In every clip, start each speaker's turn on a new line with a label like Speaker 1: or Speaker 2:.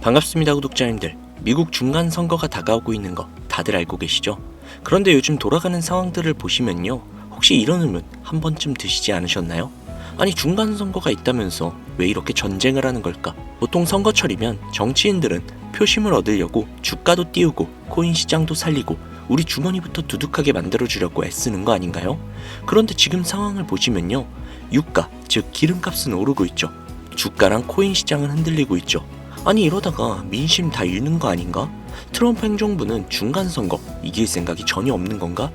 Speaker 1: 반갑습니다, 구독자님들. 미국 중간 선거가 다가오고 있는 거 다들 알고 계시죠? 그런데 요즘 돌아가는 상황들을 보시면요, 혹시 이런 의문 한 번쯤 드시지 않으셨나요? 아니, 중간 선거가 있다면서 왜 이렇게 전쟁을 하는 걸까? 보통 선거철이면 정치인들은 표심을 얻으려고 주가도 띄우고 코인 시장도 살리고 우리 주머니부터 두둑하게 만들어주려고 애쓰는 거 아닌가요? 그런데 지금 상황을 보시면요, 유가, 즉 기름값은 오르고 있죠. 주가랑 코인 시장은 흔들리고 있죠. 아니, 이러다가 민심 다 잃는 거 아닌가? 트럼프 행정부는 중간 선거 이길 생각이 전혀 없는 건가?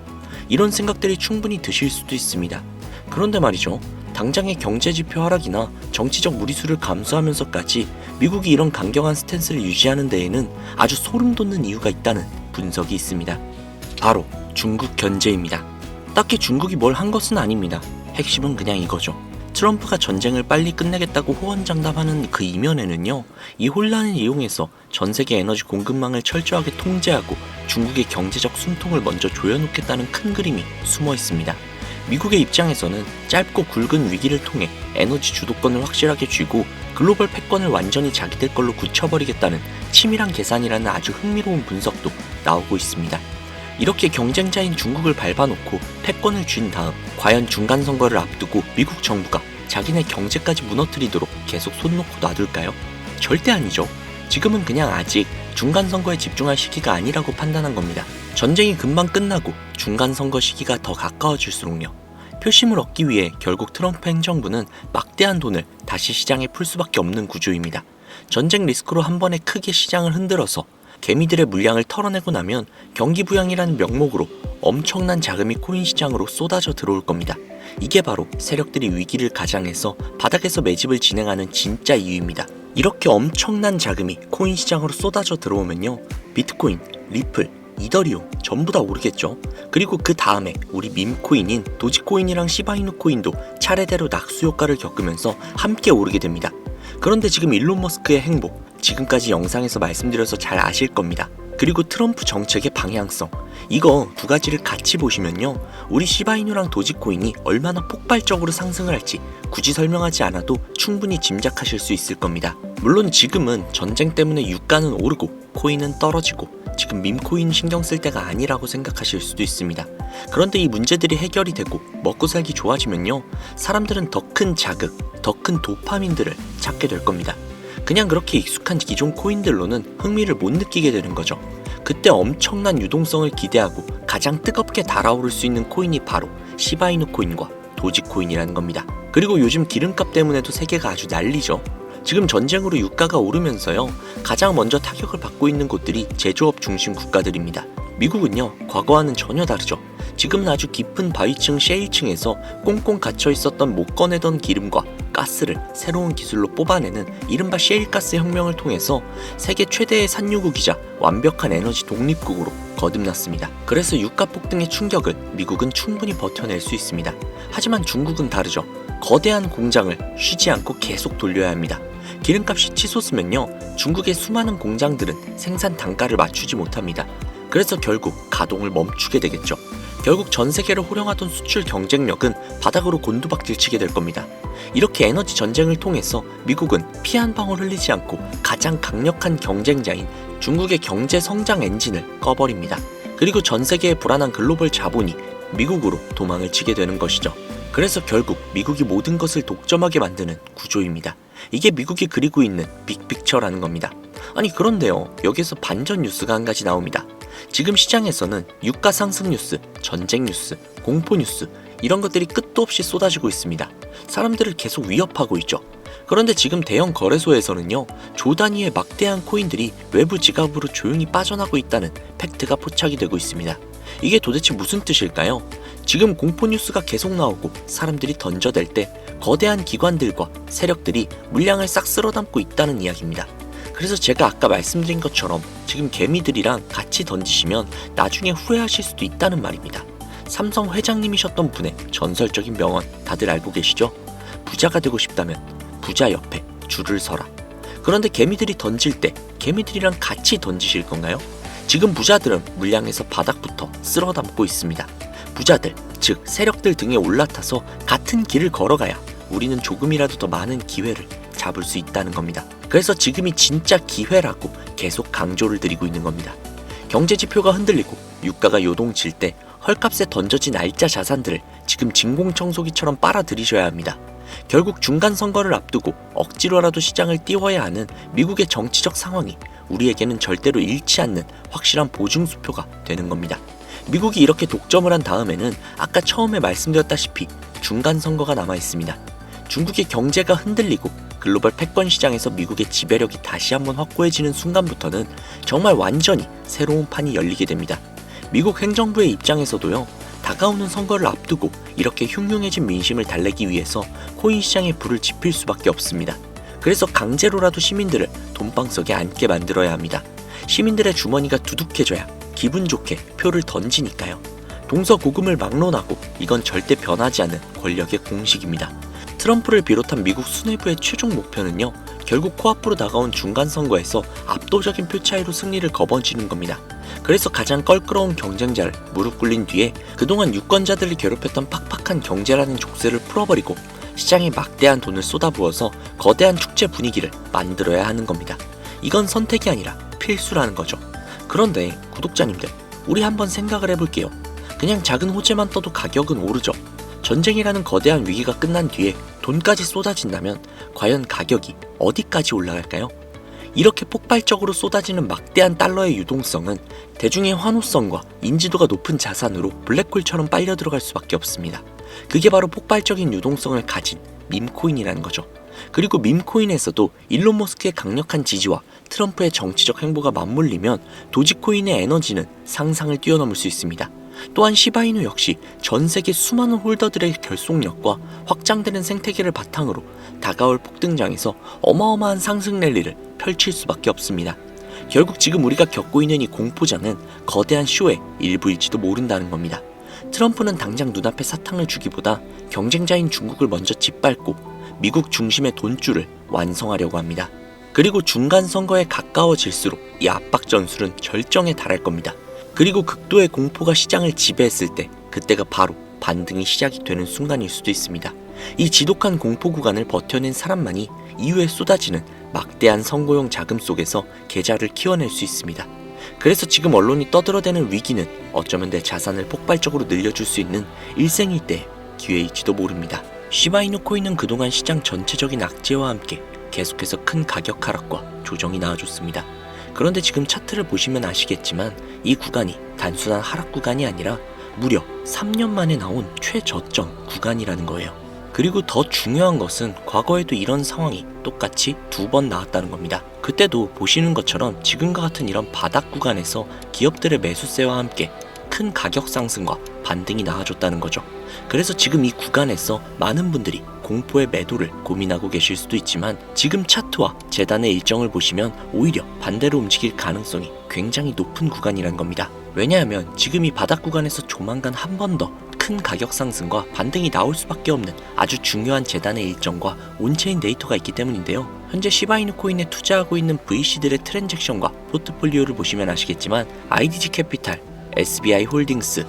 Speaker 1: 이런 생각들이 충분히 드실 수도 있습니다. 그런데 말이죠, 당장의 경제지표 하락이나 정치적 무리수를 감수하면서까지 미국이 이런 강경한 스탠스를 유지하는 데에는 아주 소름 돋는 이유가 있다는 분석이 있습니다. 바로 중국 견제입니다. 딱히 중국이 뭘 한 것은 아닙니다. 핵심은 그냥 이거죠. 트럼프가 전쟁을 빨리 끝내겠다고 호언장담하는 그 이면에는요, 이 혼란을 이용해서 전 세계 에너지 공급망을 철저하게 통제하고 중국의 경제적 숨통을 먼저 조여놓겠다는 큰 그림이 숨어 있습니다. 미국의 입장에서는 짧고 굵은 위기를 통해 에너지 주도권을 확실하게 쥐고 글로벌 패권을 완전히 자기들 걸로 굳혀버리겠다는 치밀한 계산이라는 아주 흥미로운 분석도 나오고 있습니다. 이렇게 경쟁자인 중국을 밟아놓고 패권을 쥔 다음 과연 중간 선거를 앞두고 미국 정부가 자기네 경제까지 무너뜨리도록 계속 손 놓고 놔둘까요? 절대 아니죠. 지금은 그냥 아직 중간 선거에 집중할 시기가 아니라고 판단한 겁니다. 전쟁이 금방 끝나고 중간 선거 시기가 더 가까워질수록요, 표심을 얻기 위해 결국 트럼프 행정부는 막대한 돈을 다시 시장에 풀 수밖에 없는 구조입니다. 전쟁 리스크로 한 번에 크게 시장을 흔들어서 개미들의 물량을 털어내고 나면 경기 부양이라는 명목으로 엄청난 자금이 코인 시장으로 쏟아져 들어올 겁니다. 이게 바로 세력들이 위기를 가장해서 바닥에서 매집을 진행하는 진짜 이유입니다. 이렇게 엄청난 자금이 코인 시장으로 쏟아져 들어오면요, 비트코인, 리플, 이더리움 전부 다 오르겠죠. 그리고 그 다음에 우리 밈코인인 도지코인이랑 시바이누 코인도 차례대로 낙수 효과를 겪으면서 함께 오르게 됩니다. 그런데 지금 일론 머스크의 행보, 지금까지 영상에서 말씀드려서 잘 아실 겁니다. 그리고 트럼프 정책의 방향성, 이거 두 가지를 같이 보시면요, 우리 시바이누랑 도지코인이 얼마나 폭발적으로 상승을 할지 굳이 설명하지 않아도 충분히 짐작하실 수 있을 겁니다. 물론 지금은 전쟁 때문에 유가는 오르고 코인은 떨어지고 지금 밈코인 신경 쓸 때가 아니라고 생각하실 수도 있습니다. 그런데 이 문제들이 해결이 되고 먹고 살기 좋아지면요, 사람들은 더 큰 자극, 더 큰 도파민들을 찾게 될 겁니다. 그냥 그렇게 익숙한 기존 코인들로는 흥미를 못 느끼게 되는 거죠. 그때 엄청난 유동성을 기대하고 가장 뜨겁게 달아오를 수 있는 코인이 바로 시바이누 코인과 도지코인이라는 겁니다. 그리고 요즘 기름값 때문에도 세계가 아주 난리죠. 지금 전쟁으로 유가가 오르면서요, 가장 먼저 타격을 받고 있는 곳들이 제조업 중심 국가들입니다. 미국은요, 과거와는 전혀 다르죠. 지금은 아주 깊은 바위층 셰일층에서 꽁꽁 갇혀 있었던 못 꺼내던 기름과 가스를 새로운 기술로 뽑아내는 이른바 셰일가스 혁명을 통해서 세계 최대의 산유국이자 완벽한 에너지 독립국으로 거듭났습니다. 그래서 유가 폭등의 충격을 미국은 충분히 버텨낼 수 있습니다. 하지만 중국은 다르죠. 거대한 공장을 쉬지 않고 계속 돌려야 합니다. 기름값이 치솟으면요, 중국의 수많은 공장들은 생산 단가를 맞추지 못합니다. 그래서 결국 가동을 멈추게 되겠죠. 결국 전 세계를 호령하던 수출 경쟁력은 바닥으로 곤두박질치게 될 겁니다. 이렇게 에너지 전쟁을 통해서 미국은 피 한 방울 흘리지 않고 가장 강력한 경쟁자인 중국의 경제 성장 엔진을 꺼버립니다. 그리고 전 세계의 불안한 글로벌 자본이 미국으로 도망을 치게 되는 것이죠. 그래서 결국 미국이 모든 것을 독점하게 만드는 구조입니다. 이게 미국이 그리고 있는 빅픽처라는 겁니다. 아니, 그런데요, 여기서 반전 뉴스가 한 가지 나옵니다. 지금 시장에서는 유가 상승 뉴스, 전쟁 뉴스, 공포 뉴스, 이런 것들이 끝도 없이 쏟아지고 있습니다. 사람들을 계속 위협하고 있죠. 그런데 지금 대형 거래소에서는요, 조 단위의 막대한 코인들이 외부 지갑으로 조용히 빠져나고 있다는 팩트가 포착이 되고 있습니다. 이게 도대체 무슨 뜻일까요? 지금 공포 뉴스가 계속 나오고 사람들이 던져댈 때 거대한 기관들과 세력들이 물량을 싹 쓸어담고 있다는 이야기입니다. 그래서 제가 아까 말씀드린 것처럼 지금 개미들이랑 같이 던지시면 나중에 후회하실 수도 있다는 말입니다. 삼성 회장님이셨던 분의 전설적인 명언 다들 알고 계시죠? 부자가 되고 싶다면 부자 옆에 줄을 서라. 그런데 개미들이 던질 때 개미들이랑 같이 던지실 건가요? 지금 부자들은 물량에서 바닥부터 쓸어담고 있습니다. 부자들, 즉 세력들 등에 올라타서 같은 길을 걸어가야 우리는 조금이라도 더 많은 기회를 잡을 수 있다는 겁니다. 그래서 지금이 진짜 기회라고 계속 강조를 드리고 있는 겁니다. 경제지표가 흔들리고 유가가 요동칠 때 헐값에 던져진 알짜 자산들을 지금 진공청소기처럼 빨아들이셔야 합니다. 결국 중간선거를 앞두고 억지로라도 시장을 띄워야 하는 미국의 정치적 상황이 우리에게는 절대로 잃지 않는 확실한 보증수표가 되는 겁니다. 미국이 이렇게 독점을 한 다음에는 아까 처음에 말씀드렸다시피 중간선거가 남아있습니다. 중국의 경제가 흔들리고 글로벌 패권 시장에서 미국의 지배력이 다시 한번 확고해지는 순간부터는 정말 완전히 새로운 판이 열리게 됩니다. 미국 행정부의 입장에서도요, 다가오는 선거를 앞두고 이렇게 흉흉해진 민심을 달래기 위해서 코인 시장에 불을 지필 수밖에 없습니다. 그래서 강제로라도 시민들을 돈방석에 앉게 만들어야 합니다. 시민들의 주머니가 두둑해져야 기분 좋게 표를 던지니까요. 동서고금을 막론하고 이건 절대 변하지 않는 권력의 공식입니다. 트럼프를 비롯한 미국 수뇌부의 최종 목표는요, 결국 코앞으로 다가온 중간선거에서 압도적인 표 차이로 승리를 거머쥐는 겁니다. 그래서 가장 껄끄러운 경쟁자를 무릎 꿇린 뒤에 그동안 유권자들을 괴롭혔던 팍팍한 경제라는 족쇄를 풀어버리고 시장에 막대한 돈을 쏟아부어서 거대한 축제 분위기를 만들어야 하는 겁니다. 이건 선택이 아니라 필수라는 거죠. 그런데 구독자님들, 우리 한번 생각을 해볼게요. 그냥 작은 호재만 떠도 가격은 오르죠. 전쟁이라는 거대한 위기가 끝난 뒤에 돈까지 쏟아진다면 과연 가격이 어디까지 올라갈까요? 이렇게 폭발적으로 쏟아지는 막대한 달러의 유동성은 대중의 환호성과 인지도가 높은 자산으로 블랙홀처럼 빨려 들어갈 수밖에 없습니다. 그게 바로 폭발적인 유동성을 가진 밈코인이라는 거죠. 그리고 밈코인에서도 일론 머스크의 강력한 지지와 트럼프의 정치적 행보가 맞물리면 도지코인의 에너지는 상상을 뛰어넘을 수 있습니다. 또한 시바이누 역시 전 세계 수많은 홀더들의 결속력과 확장되는 생태계를 바탕으로 다가올 폭등장에서 어마어마한 상승 랠리를 펼칠 수밖에 없습니다. 결국 지금 우리가 겪고 있는 이 공포장은 거대한 쇼의 일부일지도 모른다는 겁니다. 트럼프는 당장 눈앞에 사탕을 주기보다 경쟁자인 중국을 먼저 짓밟고 미국 중심의 돈줄을 완성하려고 합니다. 그리고 중간 선거에 가까워질수록 이 압박 전술은 절정에 달할 겁니다. 그리고 극도의 공포가 시장을 지배했을 때 그때가 바로 반등이 시작이 되는 순간일 수도 있습니다. 이 지독한 공포 구간을 버텨낸 사람만이 이후에 쏟아지는 막대한 선거용 자금 속에서 계좌를 키워낼 수 있습니다. 그래서 지금 언론이 떠들어대는 위기는 어쩌면 내 자산을 폭발적으로 늘려줄 수 있는 일생일대의 기회일지도 모릅니다. 시바이누 코인은 그동안 시장 전체적인 악재와 함께 계속해서 큰 가격 하락과 조정이 나와줬습니다. 그런데 지금 차트를 보시면 아시겠지만 이 구간이 단순한 하락 구간이 아니라 무려 3년 만에 나온 최저점 구간이라는 거예요. 그리고 더 중요한 것은 과거에도 이런 상황이 똑같이 2번 나왔다는 겁니다. 그때도 보시는 것처럼 지금과 같은 이런 바닥 구간에서 기업들의 매수세와 함께 큰 가격 상승과 반등이 나와줬다는 거죠. 그래서 지금 이 구간에서 많은 분들이 공포의 매도를 고민하고 계실 수도 있지만 지금 차트와 재단의 일정을 보시면 오히려 반대로 움직일 가능성이 굉장히 높은 구간이란 겁니다. 왜냐하면 지금 이 바닥 구간에서 조만간 한 번 더 큰 가격 상승과 반등이 나올 수밖에 없는 아주 중요한 재단의 일정과 온체인 데이터가 있기 때문인데요. 현재 시바이누 코인에 투자하고 있는 VC들의 트랜잭션과 포트폴리오를 보시면 아시겠지만 IDG 캐피탈, SBI 홀딩스,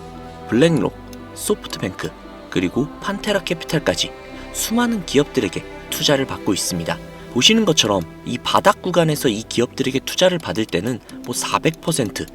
Speaker 1: 블랙록, 소프트뱅크, 그리고 판테라 캐피탈까지 수많은 기업들에게 투자를 받고 있습니다. 보시는 것처럼 이 바닥 구간에서 이 기업들에게 투자를 받을 때는 400%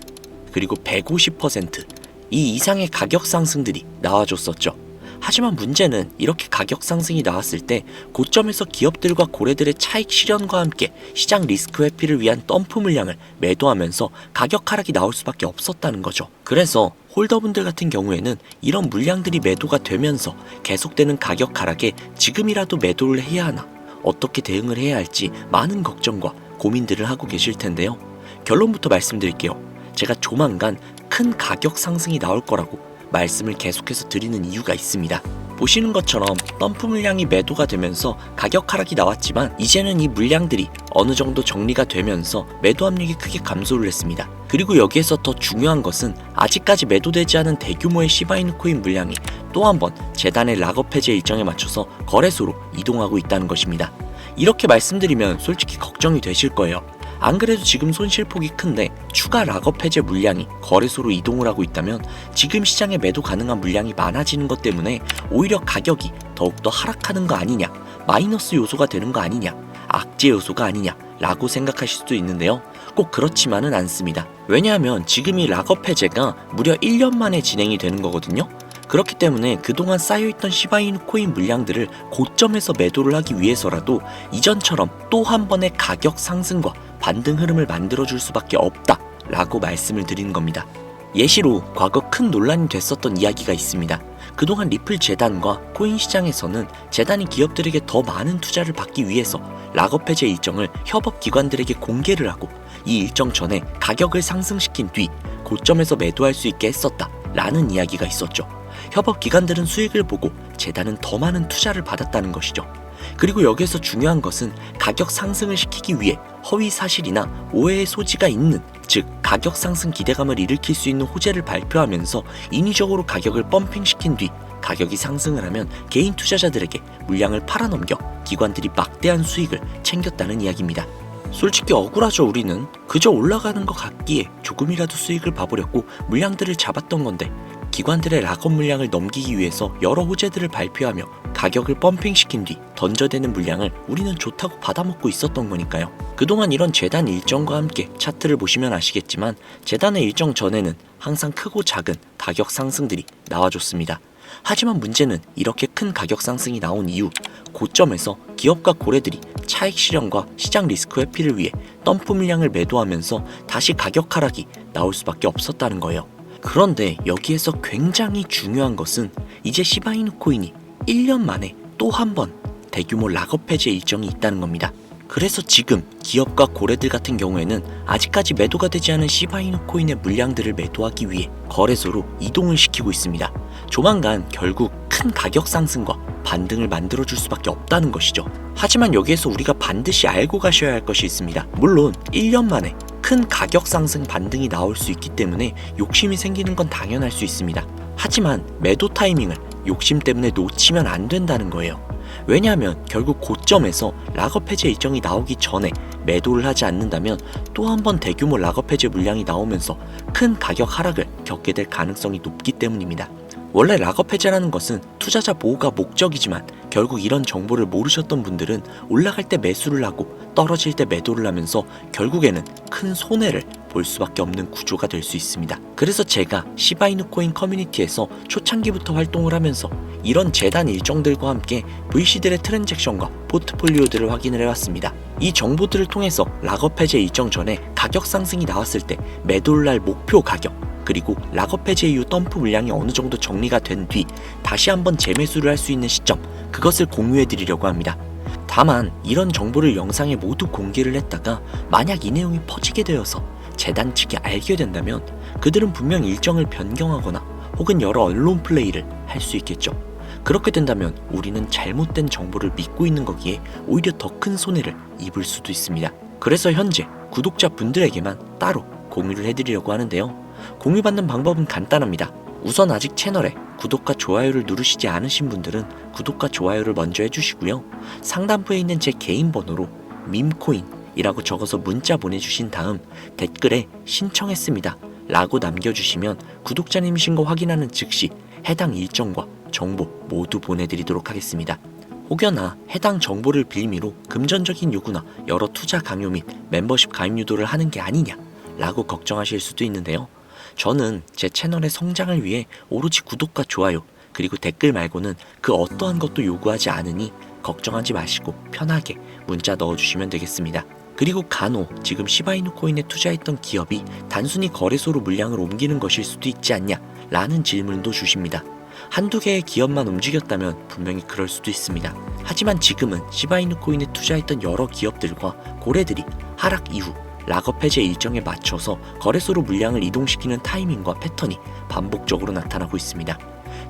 Speaker 1: 그리고 150% 이 이상의 가격 상승들이 나와줬었죠. 하지만 문제는 이렇게 가격 상승이 나왔을 때 고점에서 기업들과 고래들의 차익 실현과 함께 시장 리스크 회피를 위한 덤프 물량을 매도하면서 가격 하락이 나올 수밖에 없었다는 거죠. 그래서 홀더분들 같은 경우에는 이런 물량들이 매도가 되면서 계속되는 가격 하락에 지금이라도 매도를 해야 하나, 어떻게 대응을 해야 할지 많은 걱정과 고민들을 하고 계실 텐데요. 결론부터 말씀드릴게요. 제가 조만간 큰 가격 상승이 나올 거라고 말씀을 계속해서 드리는 이유가 있습니다. 보시는 것처럼 덤프 물량이 매도가 되면서 가격 하락이 나왔지만 이제는 이 물량들이 어느 정도 정리가 되면서 매도 압력이 크게 감소를 했습니다. 그리고 여기에서 더 중요한 것은 아직까지 매도되지 않은 대규모의 시바이누 코인 물량이 또 한 번 재단의 락업 해제 일정에 맞춰서 거래소로 이동하고 있다는 것입니다. 이렇게 말씀드리면 솔직히 걱정이 되실 거예요. 안 그래도 지금 손실폭이 큰데 추가 락업 해제 물량이 거래소로 이동을 하고 있다면 지금 시장에 매도 가능한 물량이 많아지는 것 때문에 오히려 가격이 더욱더 하락하는 거 아니냐, 마이너스 요소가 되는 거 아니냐, 악재 요소가 아니냐라고 생각하실 수도 있는데요. 꼭 그렇지만은 않습니다. 왜냐하면 지금 이 락업 해제가 무려 1년 만에 진행이 되는 거거든요. 그렇기 때문에 그동안 쌓여있던 시바이누 코인 물량들을 고점에서 매도를 하기 위해서라도 이전처럼 또 한 번의 가격 상승과 반등 흐름을 만들어줄 수밖에 없다 라고 말씀을 드리는 겁니다. 예시로 과거 큰 논란이 됐었던 이야기가 있습니다. 그동안 리플 재단과 코인 시장에서는 재단이 기업들에게 더 많은 투자를 받기 위해서 락업 해제 일정을 협업 기관들에게 공개를 하고 이 일정 전에 가격을 상승시킨 뒤 고점에서 매도할 수 있게 했었다 라는 이야기가 있었죠. 협업 기관들은 수익을 보고 재단은 더 많은 투자를 받았다는 것이죠. 그리고 여기에서 중요한 것은 가격 상승을 시키기 위해 허위 사실이나 오해의 소지가 있는, 즉 가격 상승 기대감을 일으킬 수 있는 호재를 발표하면서 인위적으로 가격을 펌핑시킨 뒤 가격이 상승을 하면 개인 투자자들에게 물량을 팔아넘겨 기관들이 막대한 수익을 챙겼다는 이야기입니다. 솔직히 억울하죠. 우리는 그저 올라가는 것 같기에 조금이라도 수익을 봐보려고 물량들을 잡았던 건데 기관들의 락업 물량을 넘기기 위해서 여러 호재들을 발표하며 가격을 펌핑시킨 뒤 던져대는 물량을 우리는 좋다고 받아먹고 있었던 거니까요. 그동안 이런 재단 일정과 함께 차트를 보시면 아시겠지만 재단의 일정 전에는 항상 크고 작은 가격 상승들이 나와줬습니다. 하지만 문제는 이렇게 큰 가격 상승이 나온 이후 고점에서 기업과 고래들이 차익 실현과 시장 리스크 회피를 위해 덤프 물량을 매도하면서 다시 가격 하락이 나올 수밖에 없었다는 거예요. 그런데 여기에서 굉장히 중요한 것은 이제 시바이누 코인이 1년 만에 또 한 번 대규모 락업 해제 일정이 있다는 겁니다. 그래서 지금 기업과 고래들 같은 경우에는 아직까지 매도가 되지 않은 시바이누 코인의 물량들을 매도하기 위해 거래소로 이동을 시키고 있습니다. 조만간 결국 큰 가격 상승과 반등을 만들어줄 수밖에 없다는 것이죠. 하지만 여기에서 우리가 반드시 알고 가셔야 할 것이 있습니다. 물론 1년 만에 큰 가격 상승 반등이 나올 수 있기 때문에 욕심이 생기는 건 당연할 수 있습니다. 하지만 매도 타이밍을 욕심 때문에 놓치면 안 된다는 거예요. 왜냐하면 결국 고점에서 락업 해제 일정이 나오기 전에 매도를 하지 않는다면 또 한 번 대규모 락업 해제 물량이 나오면서 큰 가격 하락을 겪게 될 가능성이 높기 때문입니다. 원래 락업 해제라는 것은 투자자 보호가 목적이지만 결국 이런 정보를 모르셨던 분들은 올라갈 때 매수를 하고 떨어질 때 매도를 하면서 결국에는 큰 손해를 볼 수밖에 없는 구조가 될 수 있습니다. 그래서 제가 시바이누 코인 커뮤니티에서 초창기부터 활동을 하면서 이런 재단 일정들과 함께 VC들의 트랜잭션과 포트폴리오들을 확인을 해왔습니다. 이 정보들을 통해서 락업 해제 일정 전에 가격 상승이 나왔을 때 매도를 할 목표 가격, 그리고 락업 해제 이후 덤프 물량이 어느 정도 정리가 된 뒤 다시 한번 재매수를 할 수 있는 시점, 그것을 공유해 드리려고 합니다. 다만 이런 정보를 영상에 모두 공개를 했다가 만약 이 내용이 퍼지게 되어서 재단 측이 알게 된다면 그들은 분명 일정을 변경하거나 혹은 여러 언론 플레이를 할 수 있겠죠. 그렇게 된다면 우리는 잘못된 정보를 믿고 있는 거기에 오히려 더 큰 손해를 입을 수도 있습니다. 그래서 현재 구독자분들에게만 따로 공유를 해드리려고 하는데요. 공유받는 방법은 간단합니다. 우선 아직 채널에 구독과 좋아요를 누르시지 않으신 분들은 구독과 좋아요를 먼저 해주시고요. 상단부에 있는 제 개인 번호로 밈코인이라고 적어서 문자 보내주신 다음 댓글에 신청했습니다 라고 남겨주시면 구독자님이신 거 확인하는 즉시 해당 일정과 정보 모두 보내드리도록 하겠습니다. 혹여나 해당 정보를 빌미로 금전적인 요구나 여러 투자 강요 및 멤버십 가입 유도를 하는 게 아니냐 라고 걱정하실 수도 있는데요. 저는 제 채널의 성장을 위해 오로지 구독과 좋아요 그리고 댓글 말고는 그 어떠한 것도 요구하지 않으니 걱정하지 마시고 편하게 문자 넣어주시면 되겠습니다. 그리고 간혹 지금 시바이누 코인에 투자했던 기업이 단순히 거래소로 물량을 옮기는 것일 수도 있지 않냐 라는 질문도 주십니다. 한두 개의 기업만 움직였다면 분명히 그럴 수도 있습니다. 하지만 지금은 시바이누 코인에 투자했던 여러 기업들과 고래들이 하락 이후 락업 해제 일정에 맞춰서 거래소로 물량을 이동시키는 타이밍과 패턴이 반복적으로 나타나고 있습니다.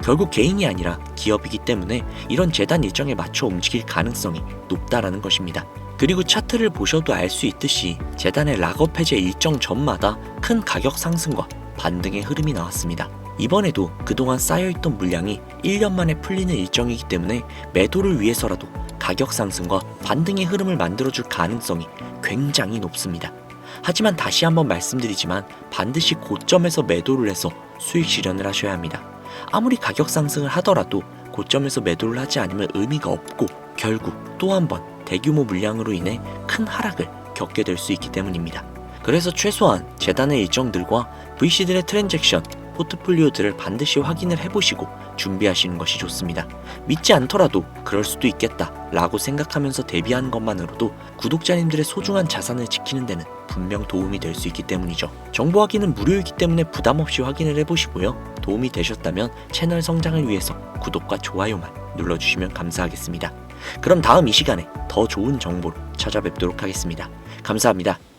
Speaker 1: 결국 개인이 아니라 기업이기 때문에 이런 재단 일정에 맞춰 움직일 가능성이 높다라는 것입니다. 그리고 차트를 보셔도 알 수 있듯이 재단의 락업 해제 일정 전마다 큰 가격 상승과 반등의 흐름이 나왔습니다. 이번에도 그동안 쌓여있던 물량이 1년 만에 풀리는 일정이기 때문에 매도를 위해서라도 가격 상승과 반등의 흐름을 만들어줄 가능성이 굉장히 높습니다. 하지만 다시 한번 말씀드리지만 반드시 고점에서 매도를 해서 수익 실현을 하셔야 합니다. 아무리 가격 상승을 하더라도 고점에서 매도를 하지 않으면 의미가 없고 결국 또 한 번 대규모 물량으로 인해 큰 하락을 겪게 될 수 있기 때문입니다. 그래서 최소한 재단의 일정들과 VC들의 트랜잭션, 포트폴리오들을 반드시 확인을 해보시고 준비하시는 것이 좋습니다. 믿지 않더라도 그럴 수도 있겠다 라고 생각하면서 대비하는 것만으로도 구독자님들의 소중한 자산을 지키는 데는 분명 도움이 될 수 있기 때문이죠. 정보 확인은 무료이기 때문에 부담 없이 확인을 해보시고요. 도움이 되셨다면 채널 성장을 위해서 구독과 좋아요만 눌러주시면 감사하겠습니다. 그럼 다음 이 시간에 더 좋은 정보로 찾아뵙도록 하겠습니다. 감사합니다.